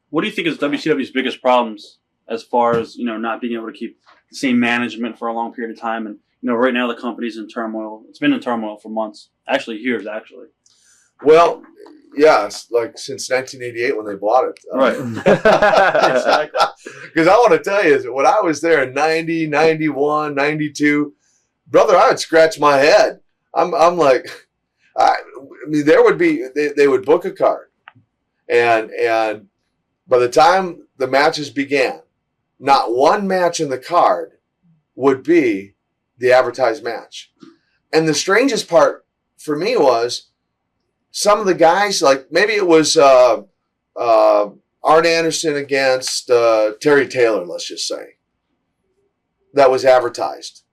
What do you think is WCW's biggest problems as far as, not being able to keep the same management for a long period of time? And, right now the company's in turmoil. It's been in turmoil for months, actually years, actually. Well, yeah, it's like since 1988 when they bought it. Right. Exactly. Because I want to tell you, when I was there in 90, 91, 92, brother, I would scratch my head. I'm like, I mean, there would be, they would book a card. And by the time the matches began, not one match in the card would be the advertised match. And the strangest part for me was some of the guys, like maybe it was Arn Anderson against Terry Taylor, let's just say, that was advertised.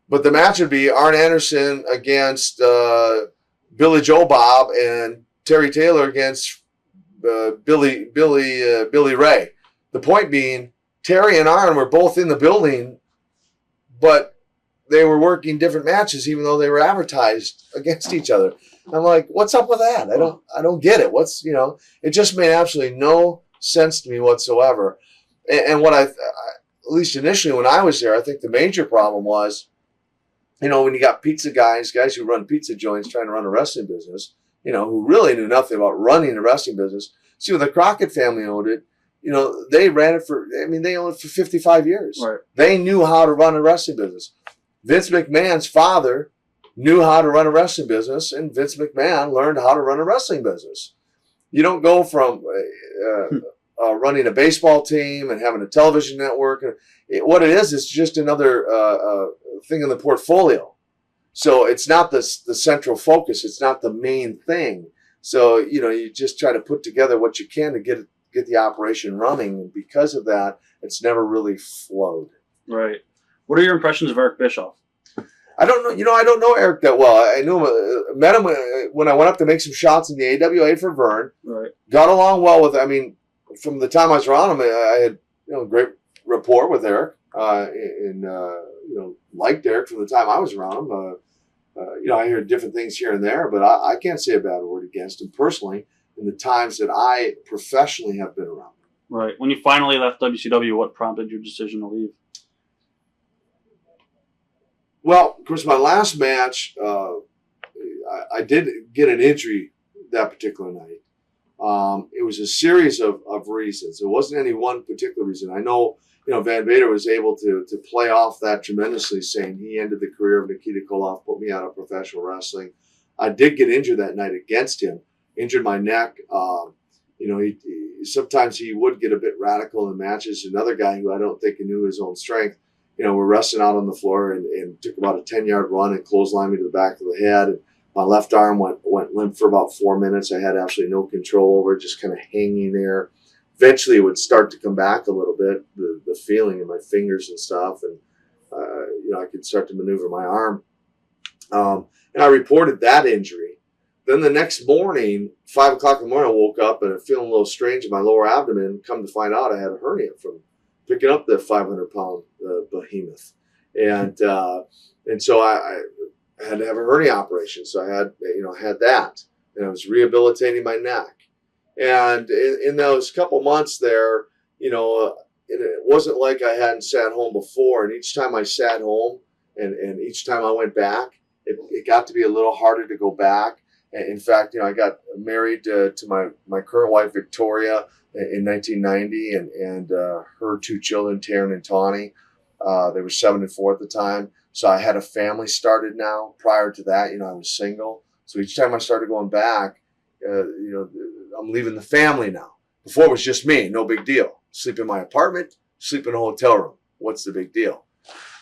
But the match would be Arn Anderson against Billy Joe Bob and Terry Taylor against Billy Ray. The point being, Terry and Arn were both in the building, but they were working different matches, even though they were advertised against each other. I'm like, what's up with that? I don't get it. It just made absolutely no sense to me whatsoever. And what at least initially when I was there, I think the major problem was, when you got pizza guys who run pizza joints trying to run a wrestling business, who really knew nothing about running a wrestling business. See, when the Crockett family owned it, they ran it they owned it for 55 years. Right. They knew how to run a wrestling business. Vince McMahon's father knew how to run a wrestling business, and Vince McMahon learned how to run a wrestling business. You don't go from running a baseball team and having a television network. What it is just another thing in the portfolio. So it's not the central focus. It's not the main thing. So, you just try to put together what you can to get the operation running. And because of that, it's never really flowed. Right. What are your impressions of Eric Bischoff? I don't know. I don't know Eric that well. I knew him, met him when I went up to make some shots in the AWA for Vern. Right. Got along well with. From the time I was around him, I had great rapport with Eric, and liked Eric from the time I was around him. I hear different things here and there, but I can't say a bad word against him personally in the times that I professionally have been around him. Right. When you finally left WCW, what prompted your decision to leave? Well, of course, my last match, I did get an injury that particular night. It was a series of reasons. It wasn't any one particular reason. I know, Van Vader was able to play off that tremendously, saying he ended the career of Nikita Koloff, put me out of professional wrestling. I did get injured that night against him, injured my neck. Sometimes he would get a bit radical in matches. Another guy who I don't think he knew his own strength, we're wrestling out on the floor and took about a 10-yard run and clotheslined me to the back of the head. And my left arm went limp for about 4 minutes. I had absolutely no control over it, just kind of hanging there. Eventually, it would start to come back a little bit, the feeling in my fingers and stuff. And, I could start to maneuver my arm. And I reported that injury. Then the next morning, 5 o'clock in the morning, I woke up and I'm feeling a little strange in my lower abdomen. Come to find out I had a hernia from picking up that 500-pound behemoth. And so I had to have a hernia operation. So I had that. And I was rehabilitating my neck. And in those couple months there, it wasn't like I hadn't sat home before. And each time I sat home and each time I went back, it got to be a little harder to go back. And in fact, I got married to my current wife, Victoria, in 1990, and her 2 children, Taryn and Tawny. They were 7 and 4 at the time. So I had a family started now. Prior to that, I was single. So each time I started going back, I'm leaving the family now. Before it was just me, no big deal. Sleep in my apartment, sleep in a hotel room. What's the big deal?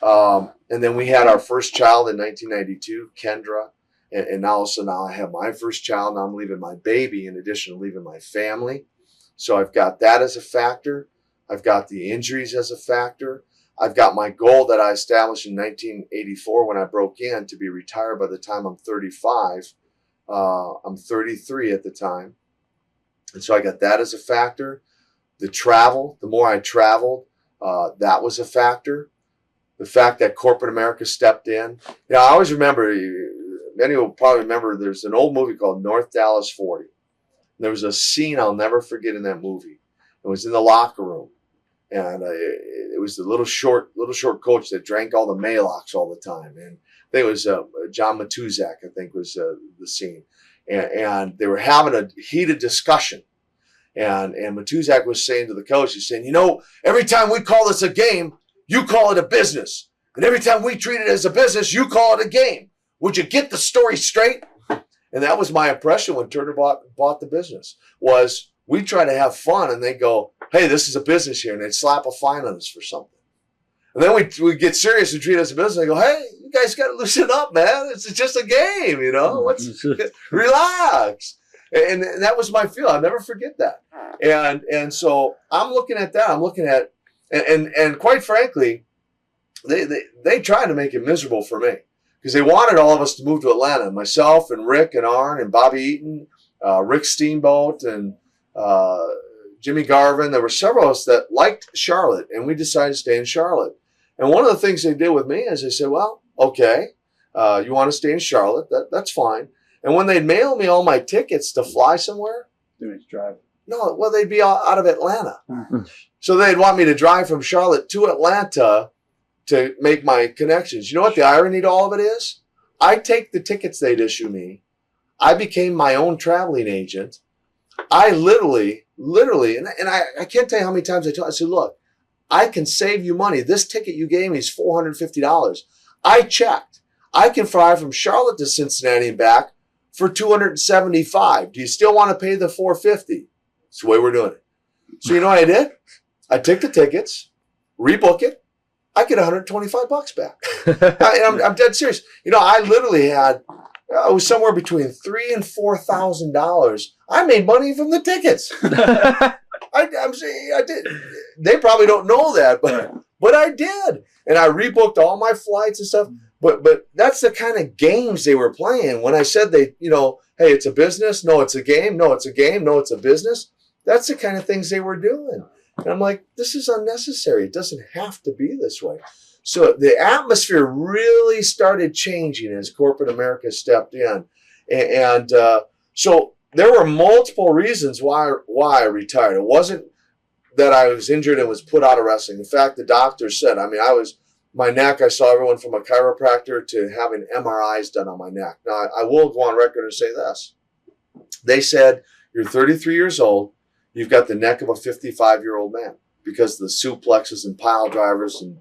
And then we had our first child in 1992, Kendra. And now I have my first child. Now I'm leaving my baby in addition to leaving my family. So I've got that as a factor. I've got the injuries as a factor. I've got my goal that I established in 1984 when I broke in to be retired by the time I'm 35. I'm 33 at the time. And so I got that as a factor. The travel, the more I traveled, that was a factor. The fact that corporate America stepped in. I always remember, many will probably remember, there's an old movie called North Dallas 40. There was a scene I'll never forget in that movie It was in the locker room, and it was the little short coach that drank all the Maalox all the time. And I think it was John Matuzak, I think was the scene, and they were having a heated discussion. And Matuzak was saying to the coach, he's saying, every time we call this a game, you call it a business. And every time we treat it as a business, you call it a game. Would you get the story straight? And that was my impression when Turner bought the business, was we try to have fun and they go, hey, this is a business here. And they'd slap a fine on us for something. And then we get serious and treat it as a business. They go, hey, you guys got to loosen up, man. It's just a game, relax. And that was my feel. I'll never forget that. And so I'm looking at that. I'm looking at, and quite frankly, they tried to make it miserable for me because they wanted all of us to move to Atlanta. Myself and Rick and Arn and Bobby Eaton, Rick Steamboat and Jimmy Garvin. There were several of us that liked Charlotte, and we decided to stay in Charlotte. And one of the things they did with me is they said, well, okay, you want to stay in Charlotte, that's fine. And when they'd mail me all my tickets to fly somewhere, drive. No, well, they'd be out of Atlanta. So they'd want me to drive from Charlotte to Atlanta to make my connections. You know what the irony to all of it is? I take the tickets they'd issue me. I became my own traveling agent. I literally, and I can't tell you how many times I said, look, I can save you money. This ticket you gave me is $450. I checked. I can fly from Charlotte to Cincinnati and back for $275. Do you still want to pay the $450? It's the way we're doing it. So you know what I did? I took the tickets, rebook it. I get $125 back. I'm dead serious. I literally had, I was somewhere between $3,000 and $4,000. I made money from the tickets. I'm saying I did. They probably don't know that, but I did. And I rebooked all my flights and stuff. But that's the kind of games they were playing. When I said hey, it's a business. No, it's a game. No, it's a game. No, it's a business. That's the kind of things they were doing. And I'm like, this is unnecessary. It doesn't have to be this way. So the atmosphere really started changing as corporate America stepped in. And so there were multiple reasons why I retired. It wasn't that I was injured and was put out of wrestling. In fact, the doctor said, my neck, I saw everyone from a chiropractor to having MRIs done on my neck. Now, I will go on record and say this. They said, you're 33 years old. You've got the neck of a 55-year-old man because of the suplexes and pile drivers and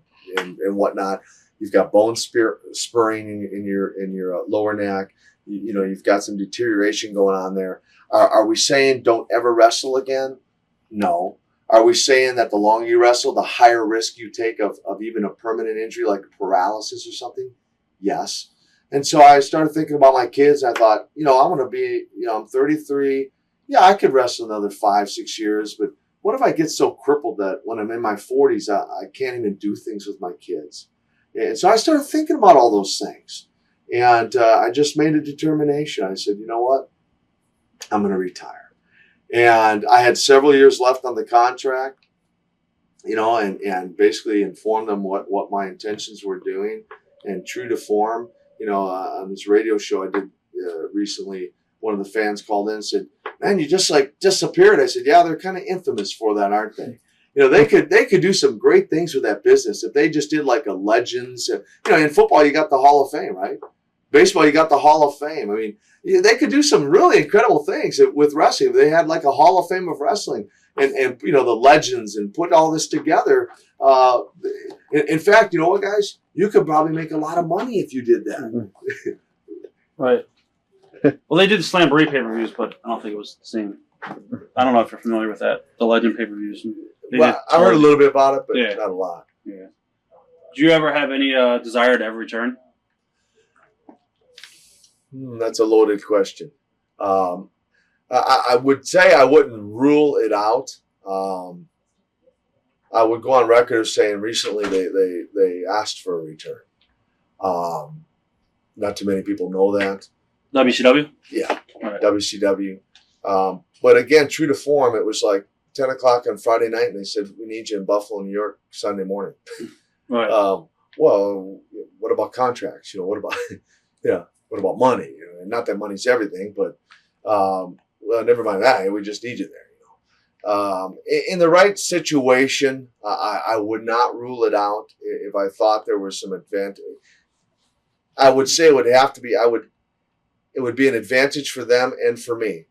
whatnot. You've got bone spurring in your lower neck. You've got some deterioration going on there. Are we saying don't ever wrestle again? No. Are we saying that the longer you wrestle, the higher risk you take of even a permanent injury like paralysis or something? Yes. And so I started thinking about my kids. I thought, I'm going to be, I'm 33. Yeah, I could wrestle another 5-6 years, but what if I get so crippled that when I'm in my 40s, I can't even do things with my kids? And so I started thinking about all those things. And I just made a determination. I said, you know what? I'm going to retire. And I had several years left on the contract, and basically informed them what my intentions were doing. And true to form, on this radio show I did recently, one of the fans called in and said, man, you just disappeared. I said, yeah, they're kind of infamous for that, aren't they? They could do some great things with that business if they just did like a Legends. In football, you got the Hall of Fame, right? Baseball, you got the Hall of Fame. I mean, they could do some really incredible things with wrestling. They had like a Hall of Fame of wrestling and the Legends and put all this together. In fact, you know what, guys? You could probably make a lot of money if you did that. Right. Well, they did the Slamboree pay-per-views, but I don't think it was the same. I don't know if you're familiar with that, the Legend pay-per-views. Well, I heard a little bit about it, but not a lot. Yeah. Do you ever have any desire to ever return? That's a loaded question. I would say I wouldn't rule it out. I would go on record as saying recently they asked for a return. Not too many people know that. WCW? Yeah, right. WCW. But again, true to form, it was like 10 o'clock on Friday night, and they said, we need you in Buffalo, New York, Sunday morning. Right. Well, what about contracts? What about, what about money? And not that money's everything, but, well, never mind that. We just need you there, In the right situation, I would not rule it out. If I thought there was some advantage, I would say it would have to be. It would be an advantage for them and for me.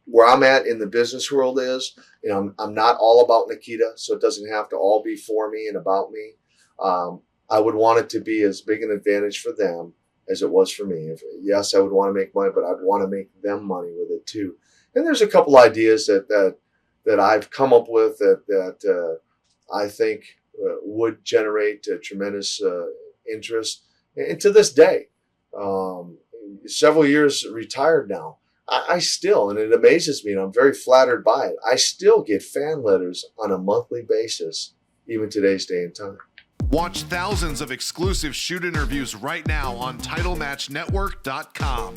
Where I'm at in the business world is, I'm not all about Nikita, so it doesn't have to all be for me and about me. I would want it to be as big an advantage for them as it was for me. Yes, I would want to make money, but I'd want to make them money with it too. And there's a couple ideas that I've come up with that I think would generate tremendous interest. And to this day, several years retired now, I still, and it amazes me, and I'm very flattered by it, I still get fan letters on a monthly basis, even today's day and time. Watch thousands of exclusive shoot interviews right now on TitleMatchNetwork.com.